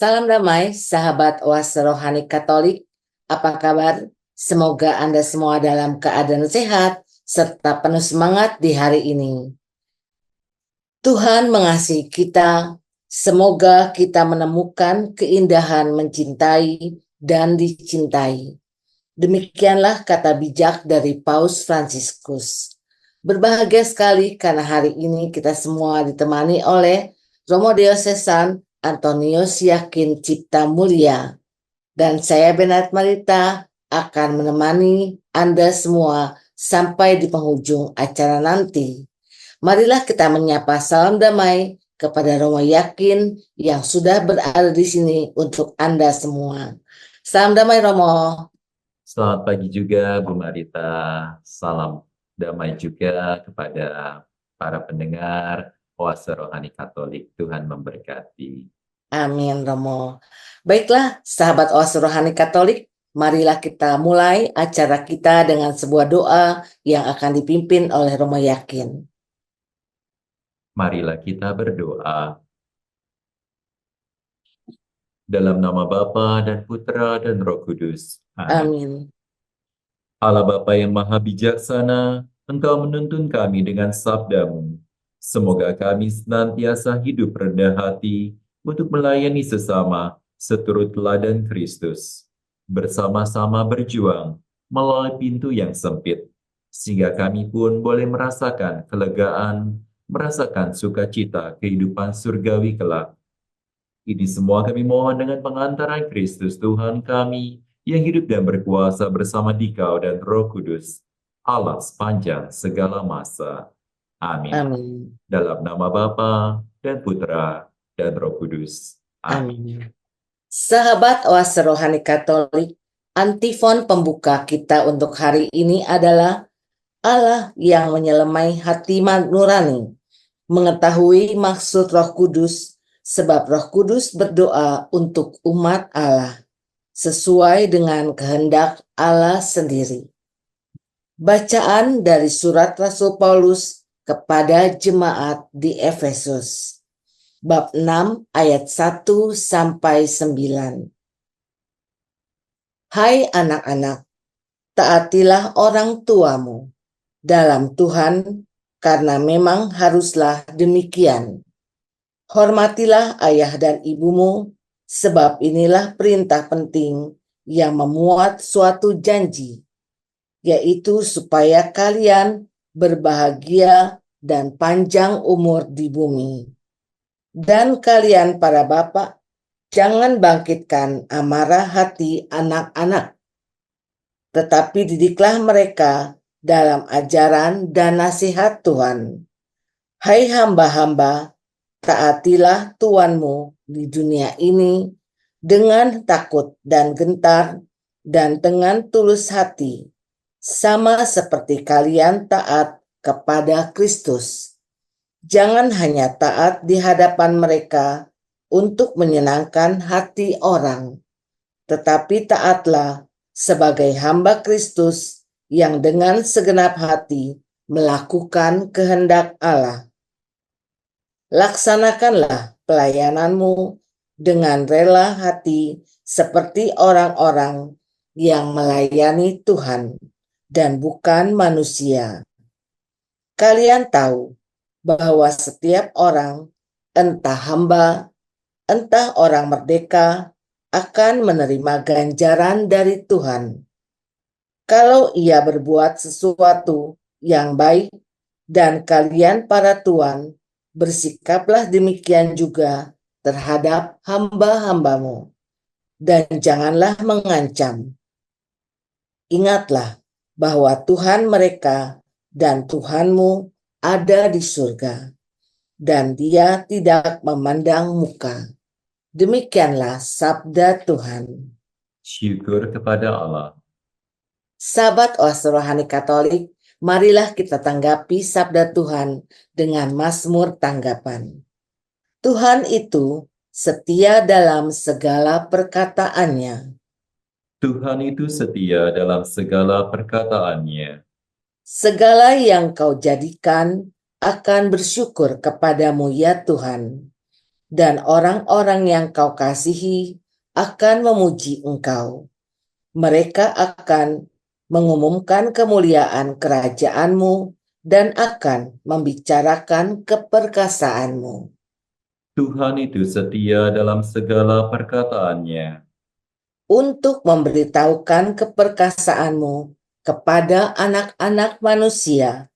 Salam damai, sahabat Oase Rohani Katolik. Apa kabar? Semoga Anda semua dalam keadaan sehat serta penuh semangat di hari ini. Tuhan mengasihi kita. Semoga kita menemukan keindahan mencintai dan dicintai. Demikianlah kata bijak dari Paus Fransiskus. Berbahagia sekali karena hari ini kita semua ditemani oleh Romo Diocesan Antonius Yakin Cipta Mulia. Dan saya Benat Marita akan menemani Anda semua sampai di penghujung acara nanti. Marilah kita menyapa salam damai kepada Romo Yakin yang sudah berada di sini untuk Anda semua. Salam damai Romo. Selamat pagi juga Bu Marita. Salam damai juga kepada para pendengar Oase Rohani Katolik. Tuhan memberkati. Amin Romo. Baiklah sahabat Oase Rohani Katolik, marilah kita mulai acara kita dengan sebuah doa yang akan dipimpin oleh Romo Yakin. Marilah kita berdoa. Dalam nama Bapa dan Putra dan Roh Kudus. Amin. Amin. Allah Bapa yang Maha Bijaksana, Engkau menuntun kami dengan sabda-Mu. Semoga kami senantiasa hidup rendah hati untuk melayani sesama seturut teladan Kristus. Bersama-sama berjuang melalui pintu yang sempit, sehingga kami pun boleh merasakan kelegaan, merasakan sukacita kehidupan surgawi kelak. Ini semua kami mohon dengan pengantaran Kristus Tuhan kami, yang hidup dan berkuasa bersama Dikau dan Roh Kudus, Allah sepanjang segala masa. Amin. Amin. Dalam nama Bapa dan Putra dan Roh Kudus. Amin. Sahabat Oase Rohani Katolik, antifon pembuka kita untuk hari ini adalah Allah yang menyelemai hati nurani, mengetahui maksud Roh Kudus, sebab Roh Kudus berdoa untuk umat Allah, sesuai dengan kehendak Allah sendiri. Bacaan dari surat Rasul Paulus kepada jemaat di Efesus. Bab 6 ayat 1 sampai 9. Hai anak-anak, taatilah orang tuamu dalam Tuhan, karena memang haruslah demikian. Hormatilah ayah dan ibumu, sebab inilah perintah penting yang memuat suatu janji, yaitu supaya kalian berbahagia dan panjang umur di bumi. Dan kalian para bapak, jangan bangkitkan amarah hati anak-anak, tetapi didiklah mereka dalam ajaran dan nasihat Tuhan. Hai hamba-hamba, taatilah Tuanmu di dunia ini dengan takut dan gentar dan dengan tulus hati, sama seperti kalian taat kepada Kristus. Jangan hanya taat di hadapan mereka untuk menyenangkan hati orang, tetapi taatlah sebagai hamba Kristus yang dengan segenap hati melakukan kehendak Allah. Laksanakanlah pelayananmu dengan rela hati seperti orang-orang yang melayani Tuhan dan bukan manusia. Kalian tahu bahwa setiap orang, entah hamba, entah orang merdeka, akan menerima ganjaran dari Tuhan. Kalau ia berbuat sesuatu yang baik, dan kalian para tuan, bersikaplah demikian juga terhadap hamba-hambamu, dan janganlah mengancam. Ingatlah bahwa Tuhan mereka dan Tuhanmu ada di surga, dan Dia tidak memandang muka. Demikianlah sabda Tuhan. Syukur kepada Allah. Sahabat Oase Rohani Katolik, marilah kita tanggapi sabda Tuhan dengan Mazmur tanggapan. Tuhan itu setia dalam segala perkataannya. Tuhan itu setia dalam segala perkataannya. Segala yang kau jadikan akan bersyukur kepadamu ya Tuhan. dan orang-orang yang kau kasihi akan memuji engkau. Mereka akan mengumumkan kemuliaan kerajaanmu dan akan membicarakan keperkasaanmu. Tuhan itu setia dalam segala perkataannya. Untuk memberitahukan keperkasaanmu kepada anak-anak manusia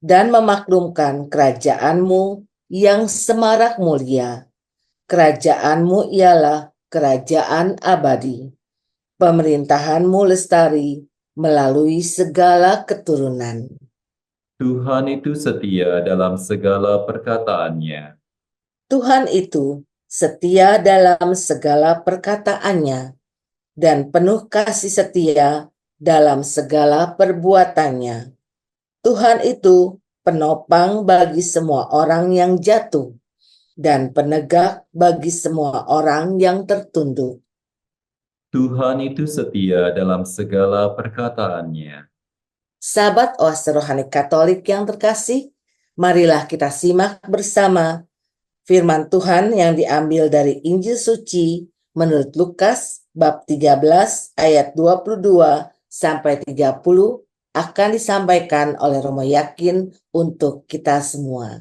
dan memaklumkan kerajaanmu yang semarak mulia. Kerajaanmu ialah kerajaan abadi. Pemerintahanmu lestari melalui segala keturunan. Tuhan itu setia dalam segala perkataannya. Tuhan itu setia dalam segala perkataannya dan penuh kasih setia dalam segala perbuatannya. Tuhan itu penopang bagi semua orang yang jatuh dan penegak bagi semua orang yang tertunduk. Tuhan itu setia dalam segala perkataannya. Sahabat Oase Rohani Katolik yang terkasih, marilah kita simak bersama firman Tuhan yang diambil dari Injil Suci menurut Lukas bab 13 ayat 22 sampai 30 akan disampaikan oleh Romo Yakin untuk kita semua.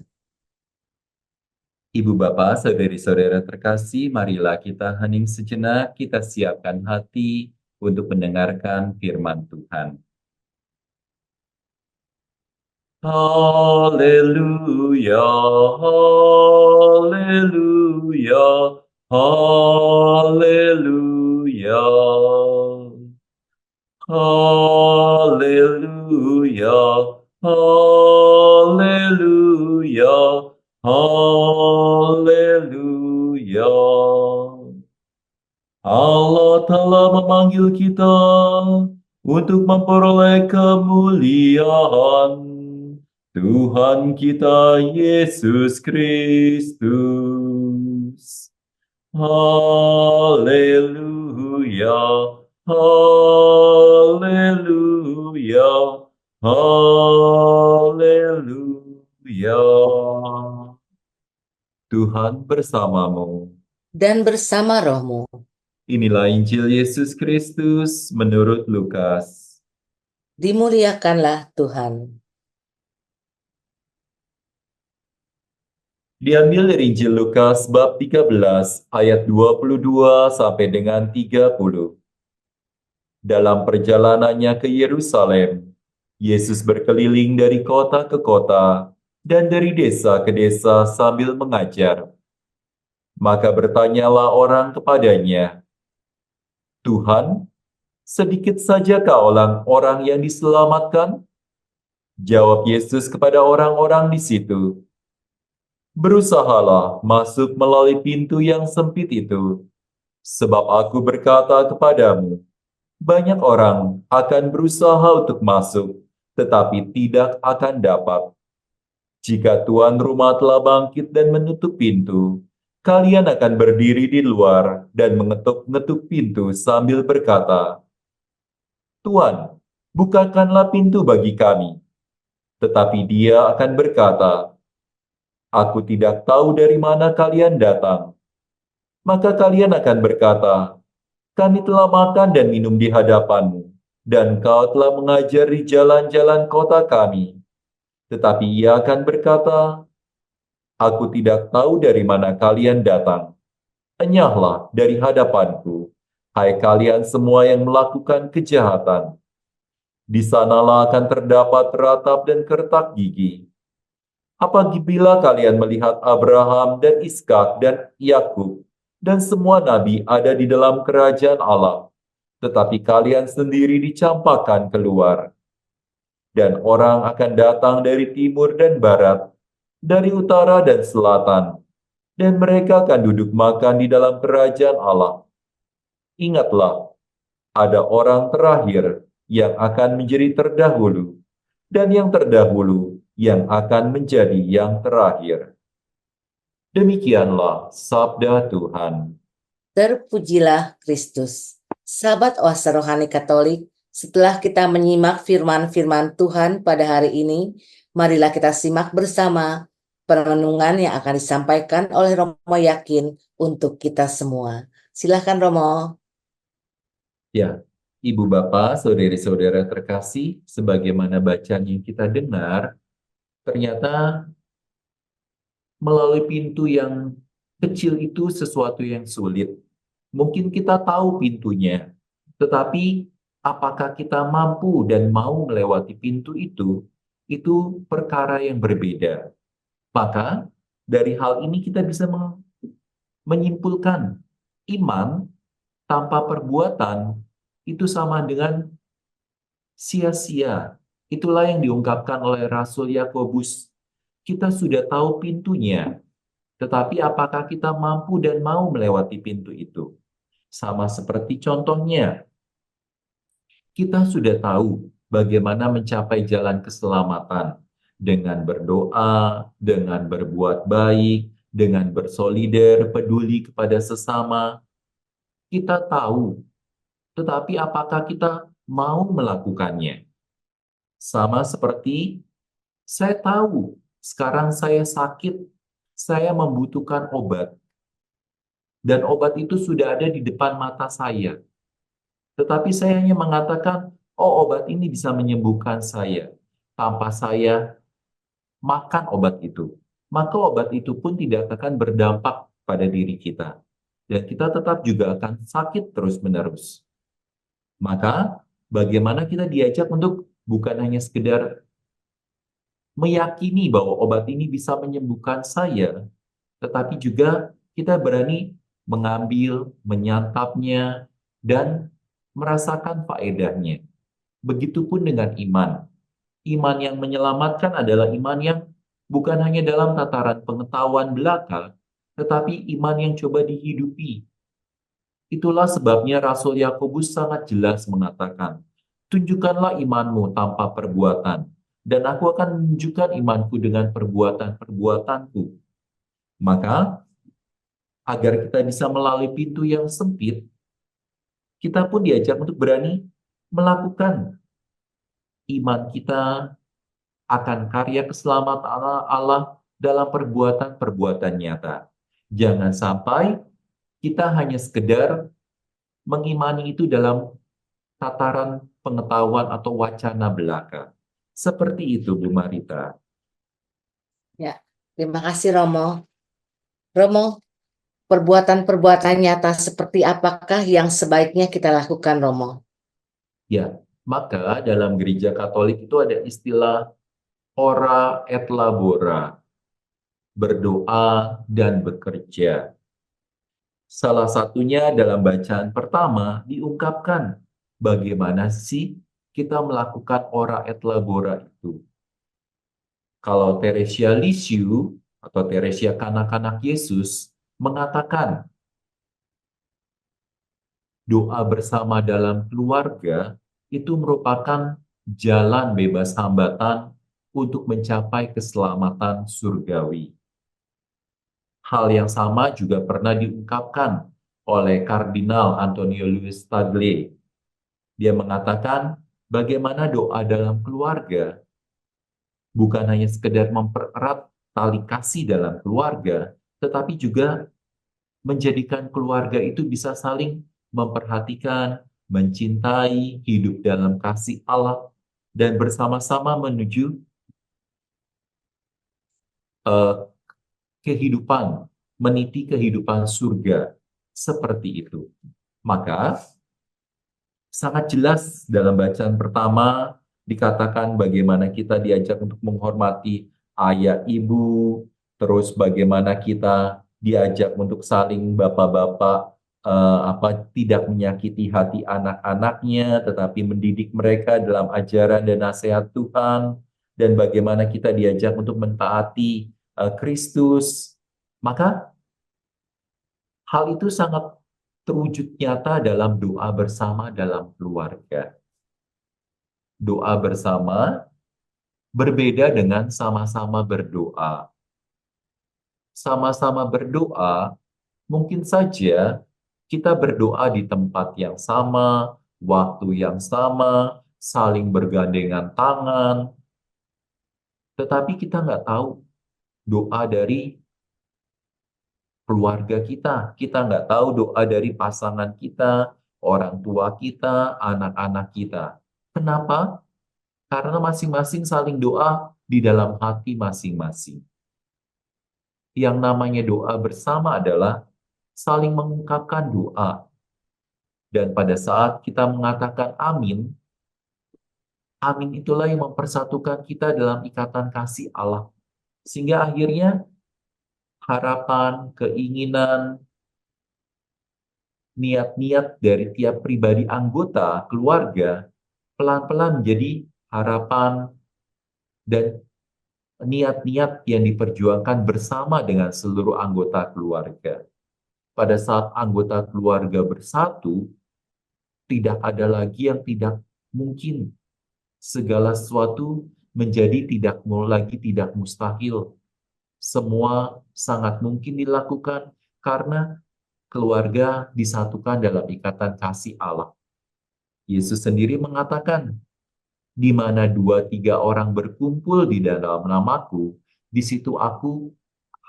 Ibu Bapak, saudari-saudara terkasih, marilah kita hening sejenak, kita siapkan hati untuk mendengarkan firman Tuhan. Haleluya, haleluya, haleluya. Haleluya, haleluya, haleluya. Allah telah memanggil kita untuk memperoleh kemuliaan Tuhan kita Yesus Kristus. Haleluya, haleluya, haleluya. Tuhan bersamamu. Dan bersama rohmu. Inilah Injil Yesus Kristus menurut Lukas. Dimuliakanlah Tuhan. Diambil dari Injil Lukas bab 13 ayat 22 sampai dengan 30. Dalam perjalanannya ke Yerusalem, Yesus berkeliling dari kota ke kota dan dari desa ke desa sambil mengajar. Maka bertanyalah orang kepadanya, "Tuhan, sedikit sajakah orang-orang yang diselamatkan?" Jawab Yesus kepada orang-orang di situ, "Berusahalah masuk melalui pintu yang sempit itu, sebab aku berkata kepadamu, banyak orang akan berusaha untuk masuk, tetapi tidak akan dapat. Jika tuan rumah telah bangkit dan menutup pintu, kalian akan berdiri di luar dan mengetuk-ngetuk pintu sambil berkata, 'Tuan, bukakanlah pintu bagi kami.' Tetapi dia akan berkata, 'Aku tidak tahu dari mana kalian datang.' Maka kalian akan berkata, 'Kami telah makan dan minum di hadapanmu, dan kau telah mengajar di jalan-jalan kota kami.' Tetapi ia akan berkata, 'Aku tidak tahu dari mana kalian datang. Enyahlah dari hadapanku, hai kalian semua yang melakukan kejahatan.' Di sanalah akan terdapat ratap dan kertak gigi. Apabila kalian melihat Abraham dan Ishak dan Yakub dan semua nabi ada di dalam kerajaan Allah, tetapi kalian sendiri dicampakkan keluar. Dan orang akan datang dari timur dan barat, dari utara dan selatan, dan mereka akan duduk makan di dalam kerajaan Allah. Ingatlah, ada orang terakhir yang akan menjadi terdahulu, dan yang terdahulu yang akan menjadi yang terakhir." Demikianlah sabda Tuhan. Terpujilah Kristus. Sahabat Oase Rohani Katolik, setelah kita menyimak firman-firman Tuhan pada hari ini, marilah kita simak bersama perenungan yang akan disampaikan oleh Romo Yakin untuk kita semua. Silahkan Romo. Ya, Ibu Bapak, saudari-saudara terkasih, sebagaimana bacaan yang kita dengar, ternyata melalui pintu yang kecil itu sesuatu yang sulit. Mungkin kita tahu pintunya, tetapi apakah kita mampu dan mau melewati pintu itu perkara yang berbeda. Maka dari hal ini kita bisa menyimpulkan iman tanpa perbuatan itu sama dengan sia-sia. Itulah yang diungkapkan oleh Rasul Yakobus. Kita sudah tahu pintunya, tetapi apakah kita mampu dan mau melewati pintu itu? Sama seperti contohnya, kita sudah tahu bagaimana mencapai jalan keselamatan dengan berdoa, dengan berbuat baik, dengan bersolider, peduli kepada sesama. Kita tahu, tetapi apakah kita mau melakukannya? Sama seperti saya tahu sekarang saya sakit, saya membutuhkan obat, dan obat itu sudah ada di depan mata saya. Tetapi saya hanya mengatakan, oh obat ini bisa menyembuhkan saya. Tanpa saya makan obat itu, maka obat itu pun tidak akan berdampak pada diri kita. Dan kita tetap juga akan sakit terus-menerus. Maka bagaimana kita diajak untuk bukan hanya sekedar meyakini bahwa obat ini bisa menyembuhkan saya, tetapi juga kita berani mengambil, menyantapnya, dan merasakan faedahnya. Begitupun dengan iman. Iman yang menyelamatkan adalah iman yang bukan hanya dalam tataran pengetahuan belaka, tetapi iman yang coba dihidupi. Itulah sebabnya Rasul Yakobus sangat jelas mengatakan, tunjukkanlah imanmu tanpa perbuatan, dan aku akan menunjukkan imanku dengan perbuatan-perbuatanku. Maka, agar kita bisa melalui pintu yang sempit, kita pun diajak untuk berani melakukan iman kita akan karya keselamatan Allah dalam perbuatan-perbuatan nyata. Jangan sampai kita hanya sekedar mengimani itu dalam tataran pengetahuan atau wacana belaka. Seperti itu, Bu Marita. Ya, terima kasih Romo. Romo, perbuatan-perbuatan nyata seperti apakah yang sebaiknya kita lakukan, Romo? Ya, maka dalam gereja Katolik itu ada istilah ora et labora, berdoa dan bekerja. Salah satunya dalam bacaan pertama diungkapkan bagaimana sih kita melakukan ora et labora itu. Kalau Teresia Lisieux atau Teresia Kanak-kanak Yesus mengatakan doa bersama dalam keluarga itu merupakan jalan bebas hambatan untuk mencapai keselamatan surgawi. Hal yang sama juga pernah diungkapkan oleh Kardinal Antonio Luis Tagle. Dia mengatakan bagaimana doa dalam keluarga bukan hanya sekedar mempererat tali kasih dalam keluarga, tetapi juga menjadikan keluarga itu bisa saling memperhatikan, mencintai, hidup dalam kasih Allah, dan bersama-sama menuju eh, kehidupan, meniti kehidupan surga seperti itu. Maka sangat jelas dalam bacaan pertama dikatakan bagaimana kita diajak untuk menghormati ayah ibu, terus bagaimana kita diajak untuk saling bapak-bapak tidak menyakiti hati anak-anaknya, tetapi mendidik mereka dalam ajaran dan nasihat Tuhan, dan bagaimana kita diajak untuk mentaati Kristus. Maka hal itu sangat terwujud nyata dalam doa bersama dalam keluarga. Doa bersama berbeda dengan sama-sama berdoa. Sama-sama berdoa, mungkin saja kita berdoa di tempat yang sama, waktu yang sama, saling bergandengan tangan, tetapi kita nggak tahu doa dari keluarga kita. Kita nggak tahu doa dari pasangan kita, orang tua kita, anak-anak kita. Kenapa? Karena masing-masing saling doa di dalam hati masing-masing. Yang namanya doa bersama adalah saling mengungkapkan doa. Dan pada saat kita mengatakan amin, amin itulah yang mempersatukan kita dalam ikatan kasih Allah. Sehingga akhirnya harapan, keinginan, niat-niat dari tiap pribadi anggota keluarga pelan-pelan menjadi harapan dan niat-niat yang diperjuangkan bersama dengan seluruh anggota keluarga. Pada saat anggota keluarga bersatu, tidak ada lagi yang tidak mungkin. Segala sesuatu menjadi tidak mustahil. Semua sangat mungkin dilakukan karena keluarga disatukan dalam ikatan kasih Allah. Yesus sendiri mengatakan, di mana 2-3 orang berkumpul di dalam namaku, di situ aku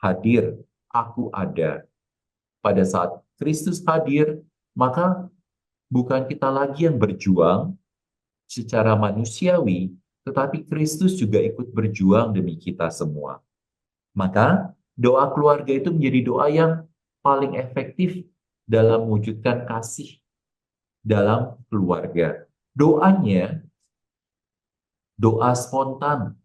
hadir, aku ada. Pada saat Kristus hadir, maka bukan kita lagi yang berjuang secara manusiawi, tetapi Kristus juga ikut berjuang demi kita semua. Maka doa keluarga itu menjadi doa yang paling efektif dalam mewujudkan kasih dalam keluarga. Doanya doa spontan,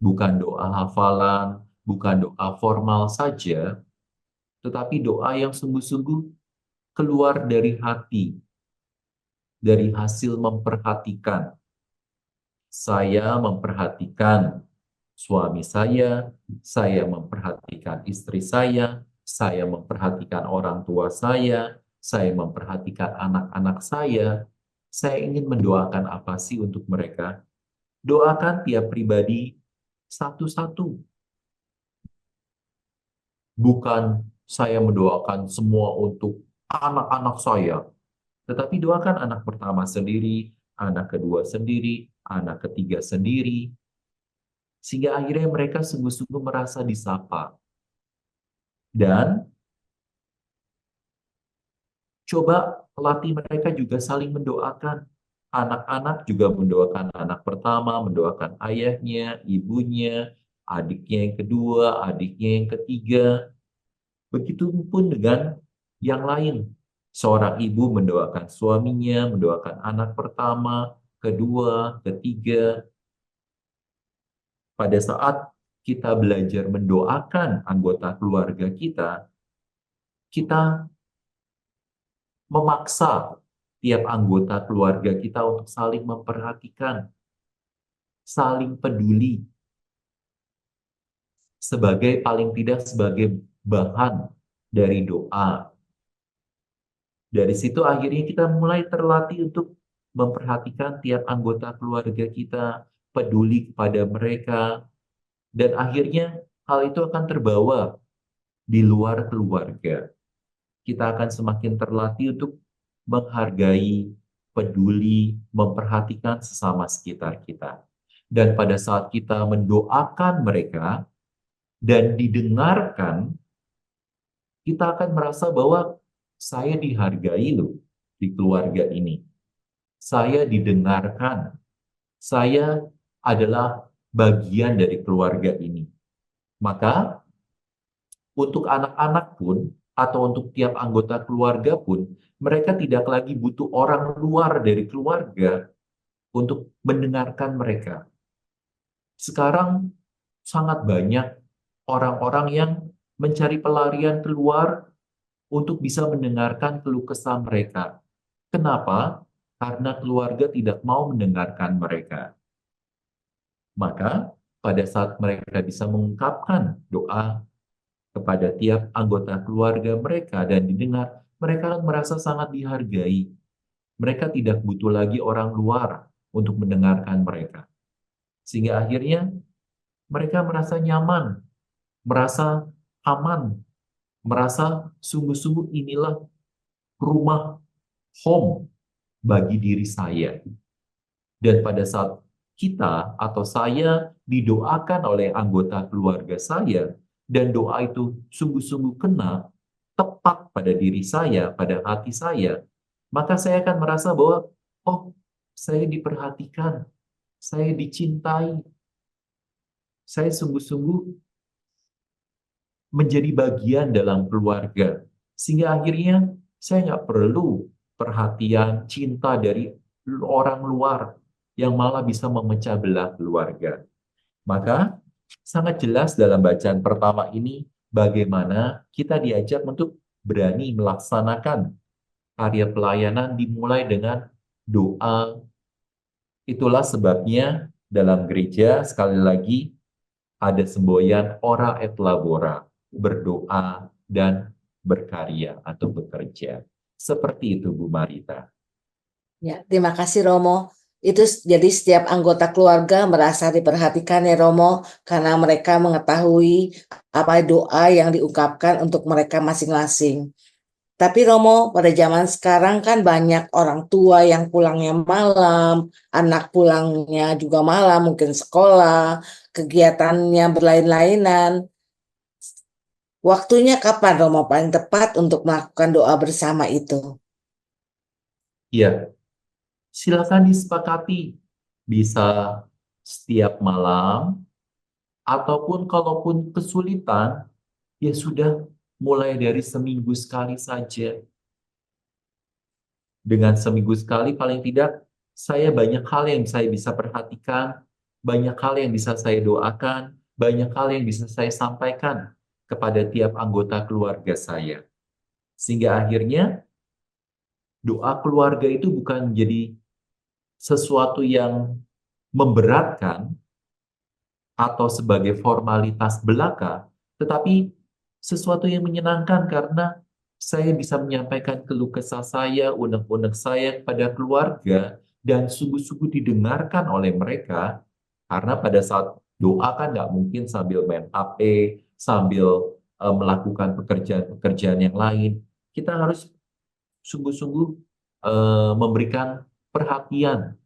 bukan doa hafalan, bukan doa formal saja, tetapi doa yang sungguh-sungguh keluar dari hati, dari hasil memperhatikan. Saya memperhatikan suami saya memperhatikan istri saya memperhatikan orang tua saya memperhatikan anak-anak saya ingin mendoakan apa sih untuk mereka? Doakan tiap pribadi satu-satu. Bukan saya mendoakan semua untuk anak-anak saya, tetapi doakan anak pertama sendiri, anak kedua sendiri, anak ketiga sendiri, sehingga akhirnya mereka sungguh-sungguh merasa disapa. Dan coba latih mereka juga saling mendoakan. Anak-anak juga mendoakan anak pertama, mendoakan ayahnya, ibunya, adiknya yang kedua, adiknya yang ketiga. Begitupun dengan yang lain. Seorang ibu mendoakan suaminya, mendoakan anak pertama, kedua, ketiga. Pada saat kita belajar mendoakan anggota keluarga kita memaksa tiap anggota keluarga kita untuk saling memperhatikan, saling peduli, sebagai paling tidak sebagai bahan dari doa. Dari situ akhirnya kita mulai terlatih untuk memperhatikan tiap anggota keluarga kita, peduli kepada mereka, dan akhirnya hal itu akan terbawa di luar keluarga. Kita akan semakin terlatih untuk menghargai, peduli, memperhatikan sesama sekitar kita. Dan pada saat kita mendoakan mereka dan didengarkan, kita akan merasa bahwa saya dihargai loh di keluarga ini. Saya didengarkan. Saya adalah bagian dari keluarga ini. Maka untuk anak-anak pun atau untuk tiap anggota keluarga pun, mereka tidak lagi butuh orang luar dari keluarga untuk mendengarkan mereka. Sekarang sangat banyak orang-orang yang mencari pelarian keluar untuk bisa mendengarkan keluh kesah mereka. Kenapa? Karena keluarga tidak mau mendengarkan mereka. Maka pada saat mereka bisa mengungkapkan doa kepada tiap anggota keluarga mereka dan didengar, mereka akan merasa sangat dihargai. Mereka tidak butuh lagi orang luar untuk mendengarkan mereka. Sehingga akhirnya mereka merasa nyaman, merasa aman, merasa sungguh-sungguh inilah rumah, home bagi diri saya. Dan pada saat kita atau saya didoakan oleh anggota keluarga saya, dan doa itu sungguh-sungguh kena, tepat pada diri saya, pada hati saya, maka saya akan merasa bahwa, oh, saya diperhatikan, saya dicintai, saya sungguh-sungguh menjadi bagian dalam keluarga. Sehingga akhirnya saya nggak perlu perhatian, cinta dari orang luar yang malah bisa memecah belah keluarga. Maka sangat jelas dalam bacaan pertama ini bagaimana kita diajak untuk berani melaksanakan karya pelayanan dimulai dengan doa. Itulah sebabnya dalam gereja sekali lagi ada semboyan ora et labora, berdoa dan berkarya atau bekerja. Seperti itu Bu Marita. Ya, terima kasih Romo. Jadi setiap anggota keluarga merasa diperhatikan ya Romo, karena mereka mengetahui apa doa yang diungkapkan untuk mereka masing-masing. Tapi Romo, pada zaman sekarang kan banyak orang tua yang pulangnya malam, anak pulangnya juga malam, mungkin sekolah, kegiatannya berlain-lainan. Waktunya kapan Romo paling tepat untuk melakukan doa bersama itu? Ya, silakan disepakati. Bisa setiap malam, ataupun kalaupun kesulitan, ya sudah mulai dari seminggu sekali saja. Dengan seminggu sekali paling tidak saya banyak hal yang saya bisa perhatikan, banyak hal yang bisa saya doakan, banyak hal yang bisa saya sampaikan kepada tiap anggota keluarga saya. Sehingga akhirnya doa keluarga itu bukan menjadi sesuatu yang memberatkan atau sebagai formalitas belaka, tetapi sesuatu yang menyenangkan karena saya bisa menyampaikan keluh kesah saya, unek-unek saya kepada keluarga, dan sungguh-sungguh didengarkan oleh mereka, karena pada saat doa kan nggak mungkin sambil main HP, sambil melakukan pekerjaan-pekerjaan yang lain. Kita harus sungguh-sungguh memberikan perhatian,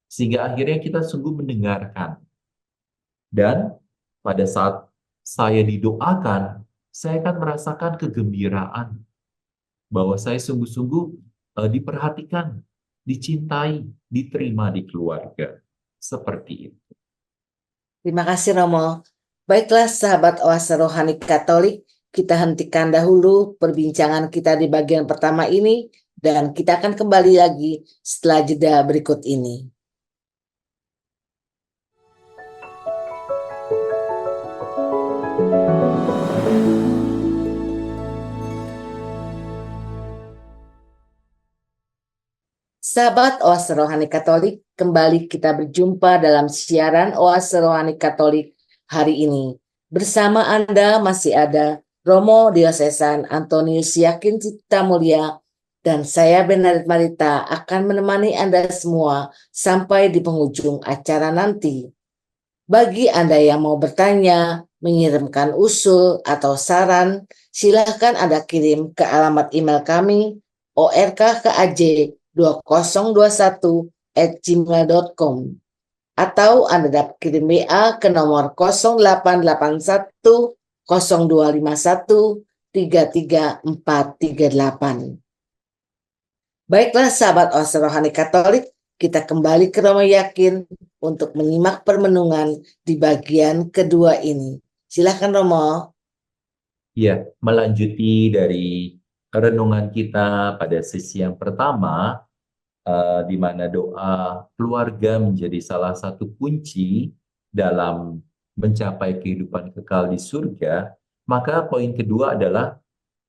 sehingga akhirnya kita sungguh mendengarkan. Dan pada saat saya didoakan, saya akan merasakan kegembiraan bahwa saya sungguh-sungguh diperhatikan, dicintai, diterima di keluarga. Seperti itu. Terima kasih Romo. Baiklah sahabat Oase Rohani Katolik, kita hentikan dahulu perbincangan kita di bagian pertama ini dan kita akan kembali lagi setelah jeda berikut ini. Sahabat Oase Rohani Katolik, kembali kita berjumpa dalam siaran Oase Rohani Katolik hari ini. Bersama Anda masih ada Romo Diosesan Antonius Yakin Cipta Mulia dan saya Benarit Marita akan menemani Anda semua sampai di penghujung acara nanti. Bagi Anda yang mau bertanya, mengirimkan usul atau saran, silakan Anda kirim ke alamat email kami orkkaj2021@gmail.com atau Anda dapat kirim WA ke nomor 0881 0251 33438. Baiklah sahabat Oase Rohani Katolik, kita kembali ke Romo Yakin untuk menyimak permenungan di bagian kedua ini. Silakan Romo. Ya, melanjuti dari renungan kita pada sesi yang pertama, di mana doa keluarga menjadi salah satu kunci dalam mencapai kehidupan kekal di surga, maka poin kedua adalah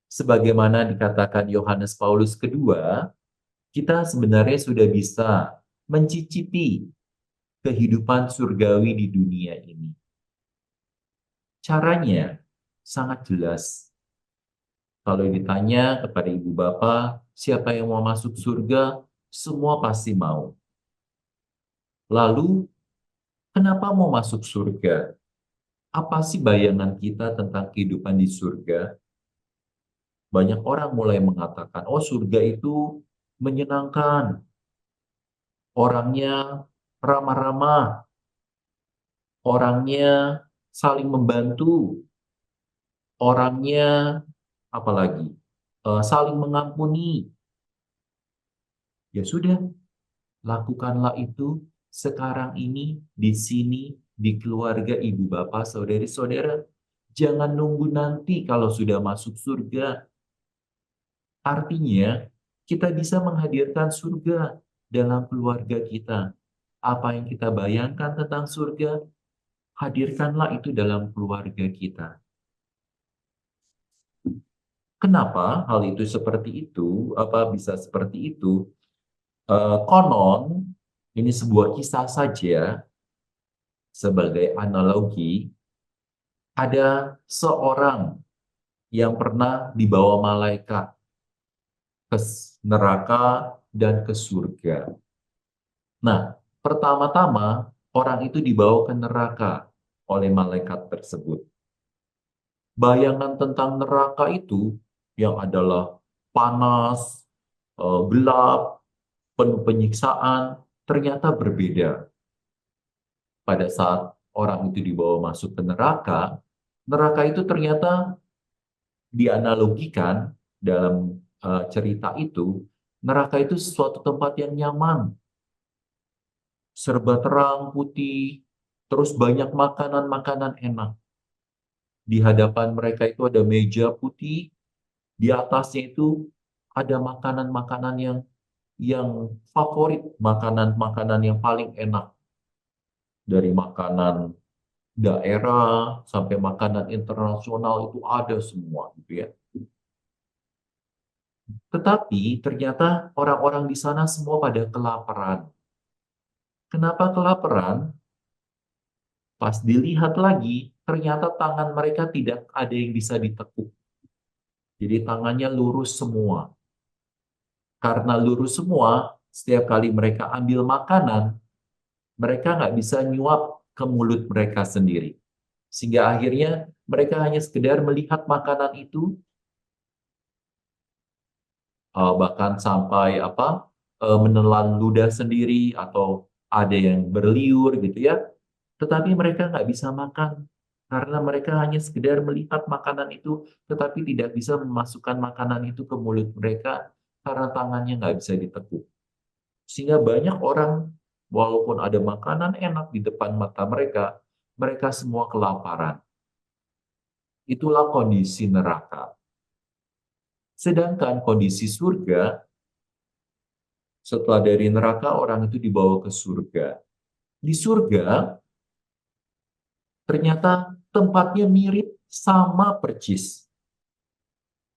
sebagaimana dikatakan Yohanes Paulus kedua, kita sebenarnya sudah bisa mencicipi kehidupan surgawi di dunia ini. Caranya sangat jelas. Kalau ditanya kepada ibu bapak, siapa yang mau masuk surga? Semua pasti mau. Lalu, kenapa mau masuk surga? Apa sih bayangan kita tentang kehidupan di surga? Banyak orang mulai mengatakan, oh surga itu menyenangkan. Orangnya ramah-ramah, orangnya saling membantu, orangnya apalagi saling mengampuni. Ya sudah, lakukanlah itu sekarang ini, di sini, di keluarga ibu bapak, saudari-saudara. Jangan nunggu nanti kalau sudah masuk surga. Artinya, kita bisa menghadirkan surga dalam keluarga kita. Apa yang kita bayangkan tentang surga, hadirkanlah itu dalam keluarga kita. Kenapa hal itu seperti itu? Apa bisa seperti itu? Konon, ini sebuah kisah saja sebagai analogi, ada seorang yang pernah dibawa malaikat ke neraka dan ke surga. Nah, pertama-tama orang itu dibawa ke neraka oleh malaikat tersebut. Bayangan tentang neraka itu yang adalah panas, gelap, penuh penyiksaan, ternyata berbeda. Pada saat orang itu dibawa masuk ke neraka, neraka itu ternyata dianalogikan dalam cerita itu, neraka itu suatu tempat yang nyaman, serba terang, putih, terus banyak makanan-makanan enak. Di hadapan mereka itu ada meja putih, di atasnya itu ada makanan-makanan yang favorit, makanan-makanan yang paling enak. Dari makanan daerah sampai makanan internasional itu ada semua gitu ya. Tetapi ternyata orang-orang di sana semua pada kelaparan. Kenapa kelaparan? Pas dilihat lagi, ternyata tangan mereka tidak ada yang bisa ditekuk. Jadi tangannya lurus semua. Karena lurus semua, setiap kali mereka ambil makanan, mereka nggak bisa nyuap ke mulut mereka sendiri. Sehingga akhirnya mereka hanya sekedar melihat makanan itu, bahkan sampai menelan ludah sendiri atau ada yang berliur gitu ya. Tetapi mereka nggak bisa makan karena mereka hanya sekedar melihat makanan itu, tetapi tidak bisa memasukkan makanan itu ke mulut mereka karena tangannya nggak bisa ditekuk. Sehingga banyak orang, walaupun ada makanan enak di depan mata mereka, mereka semua kelaparan. Itulah kondisi neraka. Sedangkan kondisi surga, setelah dari neraka orang itu dibawa ke surga. Di surga, ternyata tempatnya mirip sama percis.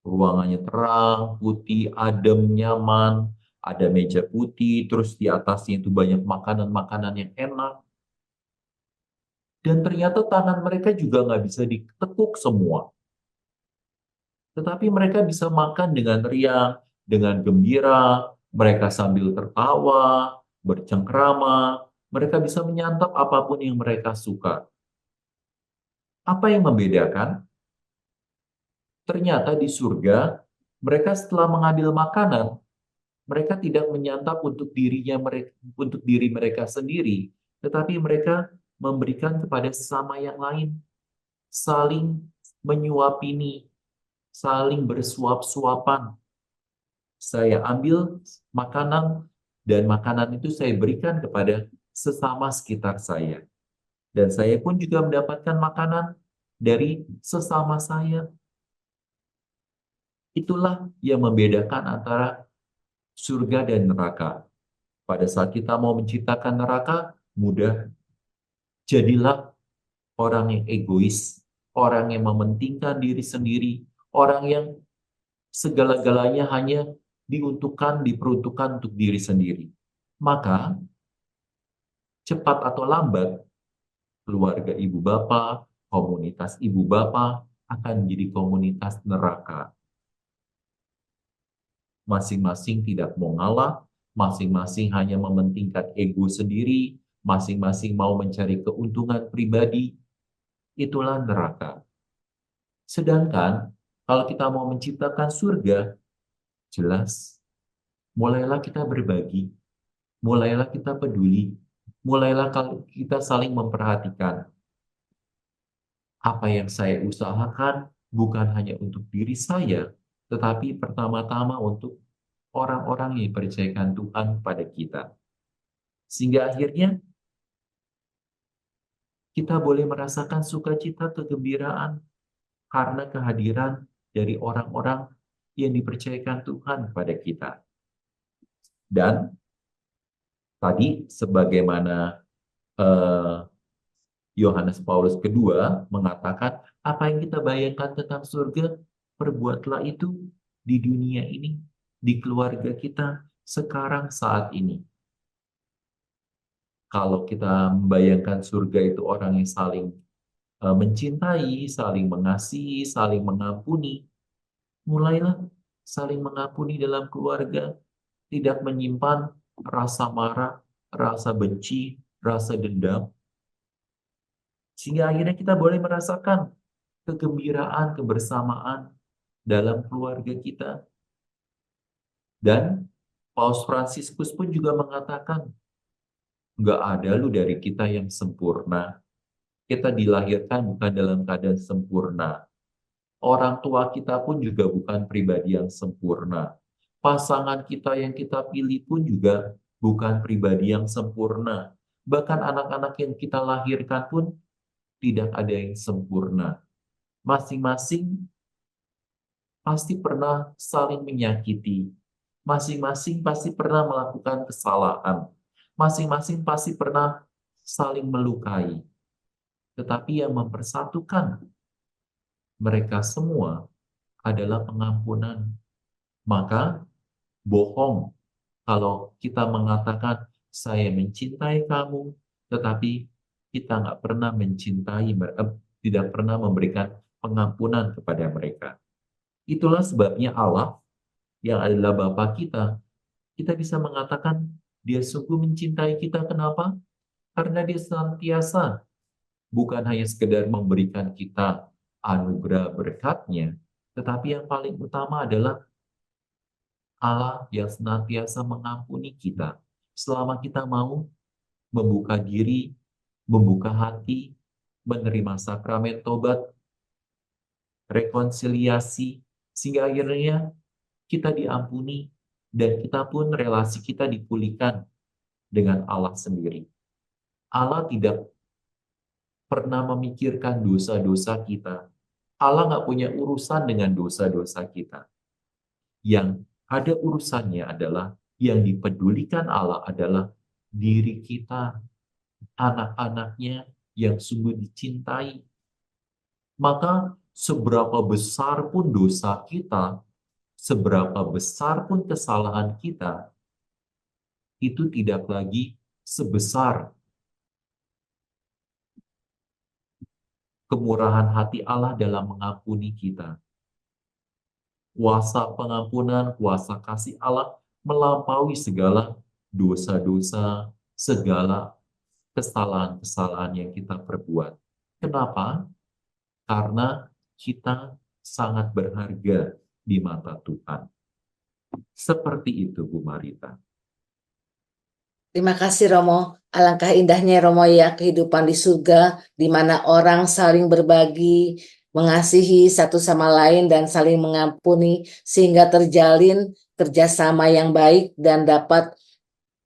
Ruangannya terang, putih, adem, nyaman, ada meja putih, terus di atasnya itu banyak makanan-makanan yang enak. Dan ternyata tangan mereka juga nggak bisa ditekuk semua. Tetapi mereka bisa makan dengan riang, dengan gembira, mereka sambil tertawa, bercengkrama, mereka bisa menyantap apapun yang mereka suka. Apa yang membedakan? Ternyata di surga, mereka setelah mengambil makanan, mereka tidak menyantap untuk diri mereka sendiri, tetapi mereka memberikan kepada sesama yang lain, saling menyuapini, saling bersuap-suapan. Saya ambil makanan dan makanan itu saya berikan kepada sesama sekitar saya. Dan saya pun juga mendapatkan makanan dari sesama saya. Itulah yang membedakan antara surga dan neraka. Pada saat kita mau menciptakan neraka, mudah. Jadilah orang yang egois, orang yang mementingkan diri sendiri, orang yang segala-galanya hanya diperuntukkan untuk diri sendiri. Maka, cepat atau lambat, keluarga ibu bapa, komunitas ibu bapa akan menjadi komunitas neraka. Masing-masing tidak mau ngalah, masing-masing hanya mementingkan ego sendiri, masing-masing mau mencari keuntungan pribadi, itulah neraka. Sedangkan kalau kita mau menciptakan surga, jelas, mulailah kita berbagi, mulailah kita peduli, mulailah kita saling memperhatikan. Apa yang saya usahakan bukan hanya untuk diri saya, tetapi pertama-tama untuk orang-orang yang dipercayakan Tuhan pada kita. Sehingga akhirnya kita boleh merasakan sukacita, kegembiraan karena kehadiran dari orang-orang yang dipercayakan Tuhan kepada kita. Dan tadi sebagaimana eh, Yohanes Paulus kedua mengatakan, apa yang kita bayangkan tentang surga, perbuatlah itu di dunia ini, di keluarga kita, sekarang saat ini. Kalau kita membayangkan surga itu orang yang saling mencintai, saling mengasihi, saling mengampuni, mulailah saling mengampuni dalam keluarga, tidak menyimpan rasa marah, rasa benci, rasa dendam, sehingga akhirnya kita boleh merasakan kegembiraan, kebersamaan dalam keluarga kita. Dan Paus Fransiskus pun juga mengatakan, nggak ada lu dari kita yang sempurna. Kita dilahirkan bukan dalam keadaan sempurna. Orang tua kita pun juga bukan pribadi yang sempurna. Pasangan kita yang kita pilih pun juga bukan pribadi yang sempurna. Bahkan anak-anak yang kita lahirkan pun tidak ada yang sempurna. Masing-masing pasti pernah saling menyakiti. Masing-masing pasti pernah melakukan kesalahan. Masing-masing pasti pernah saling melukai. Tetapi yang mempersatukan mereka semua adalah pengampunan. Maka bohong kalau kita mengatakan saya mencintai kamu, tetapi kita nggak pernah mencintai mereka, tidak pernah memberikan pengampunan kepada mereka. Itulah sebabnya Allah yang adalah Bapa kita bisa mengatakan dia sungguh mencintai kita. Kenapa? Karena dia senantiasa bukan hanya sekedar memberikan kita anugerah berkatnya, tetapi yang paling utama adalah Allah yang senantiasa mengampuni kita selama kita mau membuka diri, membuka hati, menerima sakramen tobat, rekonsiliasi, sehingga akhirnya kita diampuni dan kita pun relasi kita dipulihkan dengan Allah sendiri. Allah tidak pernah memikirkan dosa-dosa kita. Allah nggak punya urusan dengan dosa-dosa kita. Yang ada urusannya adalah, yang dipedulikan Allah adalah diri kita, anak-anaknya yang sungguh dicintai. Maka seberapa besar pun dosa kita, seberapa besar pun kesalahan kita, itu tidak lagi sebesar kemurahan hati Allah dalam mengampuni kita. Kuasa pengampunan, kuasa kasih Allah melampaui segala dosa-dosa, segala kesalahan-kesalahan yang kita perbuat. Kenapa? Karena kita sangat berharga di mata Tuhan. Seperti itu, Bu Marita. Terima kasih Romo. Alangkah indahnya Romo ya kehidupan di surga di mana orang saling berbagi, mengasihi satu sama lain dan saling mengampuni sehingga terjalin kerjasama yang baik dan dapat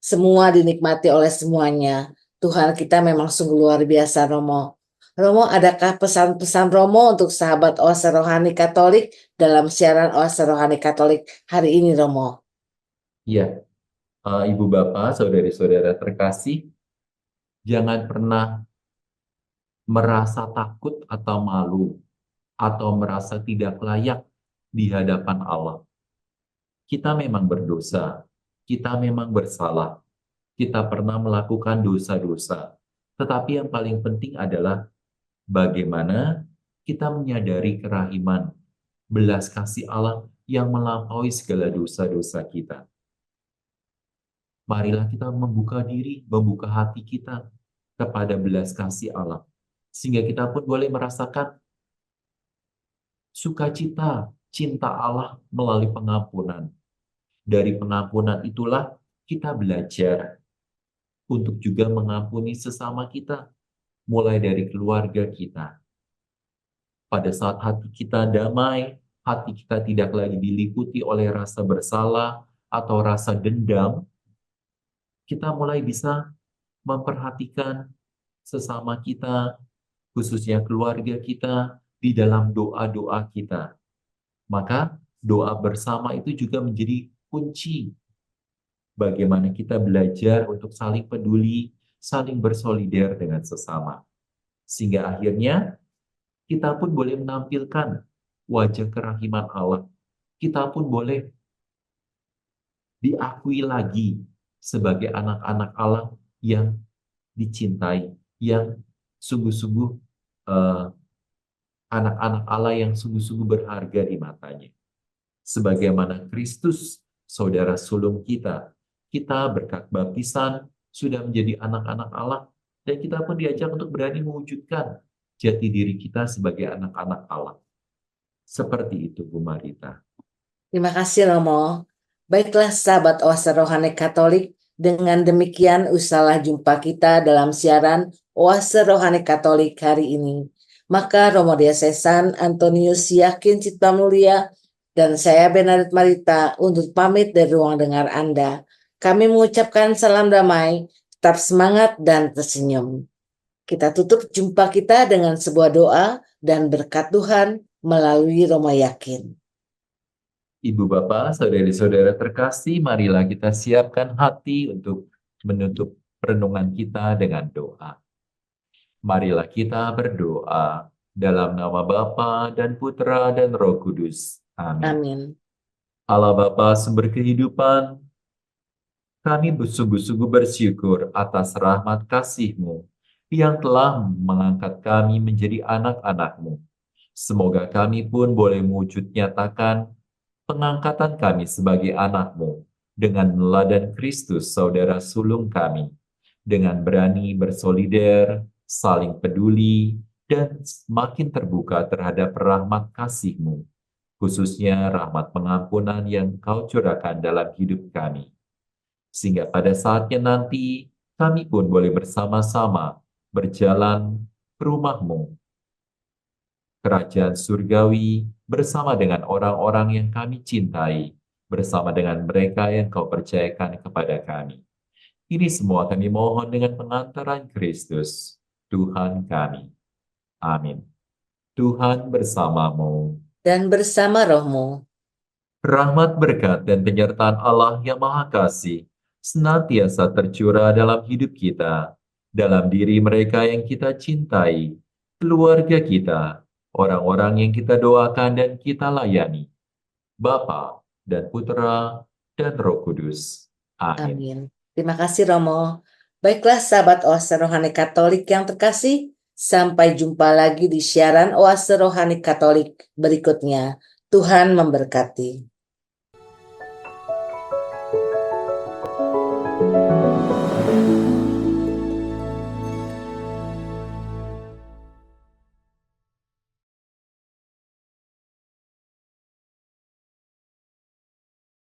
semua dinikmati oleh semuanya. Tuhan kita memang sungguh luar biasa Romo. Romo, adakah pesan-pesan Romo untuk sahabat Oase Rohani Katolik dalam siaran Oase Rohani Katolik hari ini Romo? Ya, Ibu Bapak, saudari-saudara terkasih, jangan pernah merasa takut atau malu atau merasa tidak layak di hadapan Allah. Kita memang berdosa, kita memang bersalah, kita pernah melakukan dosa-dosa. Tetapi yang paling penting adalah bagaimana kita menyadari kerahiman, belas kasih Allah yang melampaui segala dosa-dosa kita. Marilah kita membuka diri, membuka hati kita kepada belas kasih Allah. Sehingga kita pun boleh merasakan sukacita, cinta Allah melalui pengampunan. Dari pengampunan itulah kita belajar untuk juga mengampuni sesama kita, mulai dari keluarga kita. pada saat hati kita damai, hati kita tidak lagi diliputi oleh rasa bersalah atau rasa dendam, kita mulai bisa memperhatikan sesama kita, khususnya keluarga kita, di dalam doa-doa kita. Maka doa bersama itu juga menjadi kunci bagaimana kita belajar untuk saling peduli, saling bersolider dengan sesama. Sehingga akhirnya kita pun boleh menampilkan wajah kerahiman Allah. Kita pun boleh diakui lagi sebagai anak-anak Allah yang dicintai, yang sungguh-sungguh eh, anak-anak Allah yang sungguh-sungguh berharga di matanya. Sebagaimana Kristus, saudara sulung kita berkat baptisan sudah menjadi anak-anak Allah, dan kita pun diajak untuk berani mewujudkan jati diri kita sebagai anak-anak Allah. Seperti itu, Bu Marita. Terima kasih Romo. Baiklah sahabat Oase Rohani Katolik, dengan demikian usahlah jumpa kita dalam siaran Oase Rohani Katolik hari ini. Maka Romo Diosesan Antonius Yakin Cipta Mulia dan saya Bernadette Marita untuk pamit dari ruang dengar Anda. Kami mengucapkan salam damai, tetap semangat dan tersenyum. Kita tutup jumpa kita dengan sebuah doa dan berkat Tuhan melalui Romo Yakin. Ibu Bapak, saudari-saudara terkasih, marilah kita siapkan hati untuk menutup renungan kita dengan doa. Marilah kita berdoa dalam nama Bapa dan Putra dan Roh Kudus. Amin. Amin. Allah Bapa sumber kehidupan, kami sungguh-sungguh bersyukur atas rahmat kasih-Mu yang telah mengangkat kami menjadi anak-anak-Mu. Semoga kami pun boleh mewujud nyatakan pengangkatan kami sebagai anak-Mu dengan meneladani Kristus, saudara sulung kami, dengan berani bersolider, saling peduli, dan semakin terbuka terhadap rahmat kasih-Mu, khususnya rahmat pengampunan yang Kau curahkan dalam hidup kami. Sehingga pada saatnya nanti, kami pun boleh bersama-sama berjalan ke rumah-Mu, kerajaan surgawi, bersama dengan orang-orang yang kami cintai, bersama dengan mereka yang Kau percayakan kepada kami. Ini semua kami mohon dengan pengantaran Kristus, Tuhan kami. Amin. Tuhan bersamamu. Dan bersama rohmu. Rahmat, berkat, dan penyertaan Allah yang Maha Kasih senantiasa tercurah dalam hidup kita, dalam diri mereka yang kita cintai, keluarga kita, orang-orang yang kita doakan dan kita layani, Bapa dan Putra dan Roh Kudus. Amin. Amin. Terima kasih Romo. Baiklah sahabat Oase Rohani Katolik yang terkasih, sampai jumpa lagi di siaran Oase Rohani Katolik berikutnya. Tuhan memberkati.